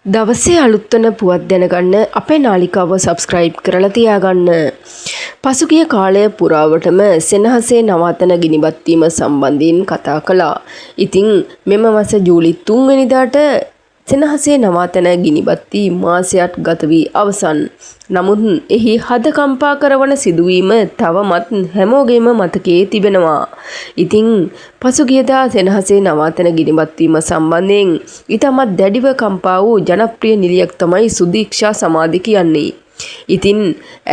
දවසේ අලුත් වෙන පුවත් දැනගන්න අපේ නාලිකාව සබ්ස්ක්‍රයිබ් කරලා තියාගන්න. පසුගිය කාලය පුරාවටම සෙනහසේ නවාතැන ගිනිබත් වීම සම්බන්ධයෙන් කතා කළා. ඉතින් මෙම මාස ජූලි 3 වෙනිදාට සෙනහසේ නවාතැන ගිනිබත් වී මාසයක් ගත වී අවසන්. නමුත් එහි හද කම්පා කරවන සිදුවීම තවමත් හැමෝගේම මතකයේ තිබෙනවා. ඉතින් පසුගියදා සෙනහසේ නවාතැන ගිනිබත් වීම සම්බන්ධයෙන් ඉතාමත් දැඩිව කම්පා වූ ජනප්‍රිය නිලියක් තමයි සුදීක්ෂා සමාධි කියන්නේ. ඉතින්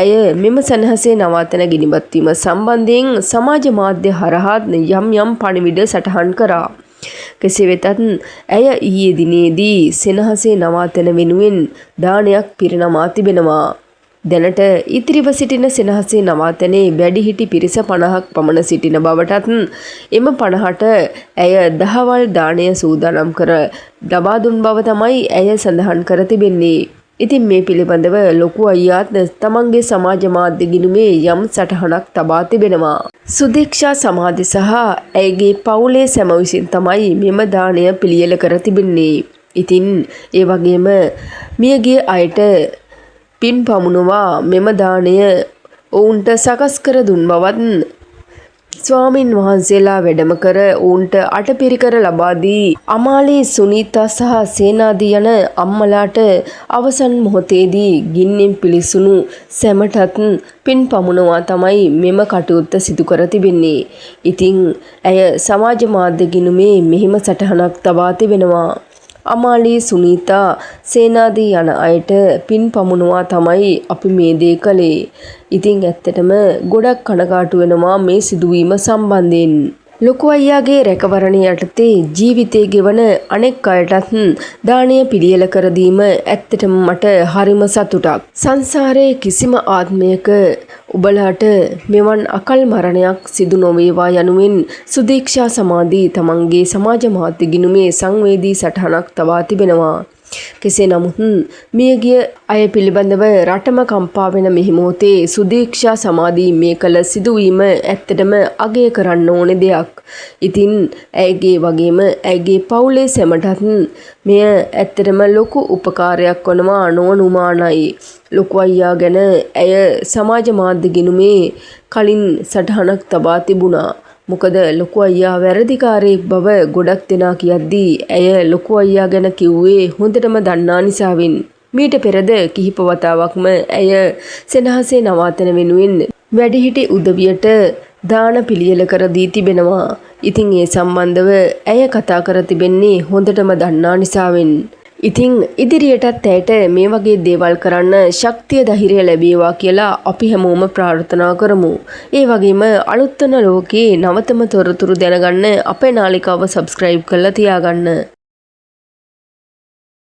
ඇය මෙම සෙනහසේ නවාතැන ගිනිබත් වීම සම්බන්ධයෙන් සමාජ මාධ්‍ය හරහා යම් පණිවිඩ සටහන් කරා. කෙසේ වෙතත් ඇය ඊයේ දිනේදී සෙනහසේ නවාතැන වෙනුවෙන් දානයක් පිරිනමා තිබෙනවා. දැනට ඉතිරිව සිටින සෙනහසේ නවාතැනේ වැඩිහිටි පිරිස 50ක් පමණ සිටින බවටත් එම 50ට ඇය දහවල් දාණය සූදානම් කර ලබා දුන් බව තමයි ඇය සඳහන් කර තිබෙන්නේ. ඉතින් මේ පිළිබඳව ලොකු අයියාත් තමන්ගේ සමාජ මාධ්‍ය ගිණුමේ යම් සටහනක් තබා තිබෙනවා. සුදීක්ෂා සමාධි සහ ඇයගේ පවුලේ සැම විසින් තමයි මෙම දාණය පිළියෙල කර තිබෙන්නේ. ඉතින් ඒ වගේම මියගිය අයට පින් පමුණවා මෙම දාණය ඔවුන්ට සකස් කර දුන් බවත් ස්වාමින් වහන්සේලා වැඩම කර ඔවුන්ට අටපිරිකර ලබා දී අමාලී සුනීතා සහ සේනාදී යන අම්මලාට අවසන් මොහොතේදී ගින්නෙන් පිලිසුණු සැමටත් පින් පමුණවා තමයි මෙම කටයුත්ත සිදු කර තිබෙන්නේ. ඉතින් ඇය සමාජ මාධ්‍ය ගිණුමේ මෙහිම සටහනක් තබා තිබෙනවා. අමාලී සුනීතා සේනාදී යන අයට පින් පමුණවා තමයි අපි මේ දේ කළේ. ඉතින් ඇත්තටම ගොඩක් කනගාටු වෙනවා මේ සිදුවීම සම්බන්ධයෙන්. ලොකු අයියාගේ රැකවරණය යටතේ ජීවිතේ ගෙවන අනෙක් අයටත් දානය පිළියෙල කර දීම ඇත්තටම මට හරිම සතුටක්. සංසාරයේ කිසිම ආත්මයක ඔබලාට මෙවන් අකල් මරණයක් සිදු නොවේවා යනුවෙන් සුදීක්ෂා සමාධි තමන්ගේ සමාජ මාධ්‍ය ගිණුමේ සංවේදී සටහනක් තබා තිබෙනවා. කෙසේ නමුත් මියගිය අය පිළිබඳව රටම කම්පා වෙන මෙහි මොහොතේ සුදීක්ෂා සමාධි මේ කළ සිදුවීම ඇත්තටම අගය කරන්න ඕන දෙයක්. ඉතින් ඇයගේ වගේම ඇයගේ පවුලේ සැමටත් මෙය ඇත්තටම ලොකු උපකාරයක් වනවා නොඅනුමානයි. ලොකු අයියා ගැන ඇය සමාජ මාධ්‍ය ගිණුමේ කලින් සටහනක් තබා තිබුණා. මොකද ලොකු අයියා වැරදිකාරයෙක් බව ගොඩක් දෙනා කියද්දී ඇය ලොකු අයියා ගැන කිව්වේ හොඳටම දන්නා නිසාවෙන්. මීට පෙරද කිහිප වතාවක්ම ඇය සෙනහසේ නවාතැන වෙනුවෙන් වැඩිහිටි උදවියට දාන පිළියෙල කර දී තිබෙනවා. ඉතින් ඒ සම්බන්ධව ඇය කතා කර තිබෙන්නේ හොඳටම දන්නා නිසාවෙන්. ඉතින් ඉදිරියටත් ඇයට මේ වගේ දේවල් කරන්න ශක්තිය ධෛර්යය ලැබේවා කියලා අපි හැමෝම ප්‍රාර්ථනා කරමු. ඒ වගේම අලුත් වෙන ලෝකේ නවතම තොරතුරු දැනගන්න අපේ නාලිකාව සබ්ස්ක්‍රයිබ් කරලා තියාගන්න.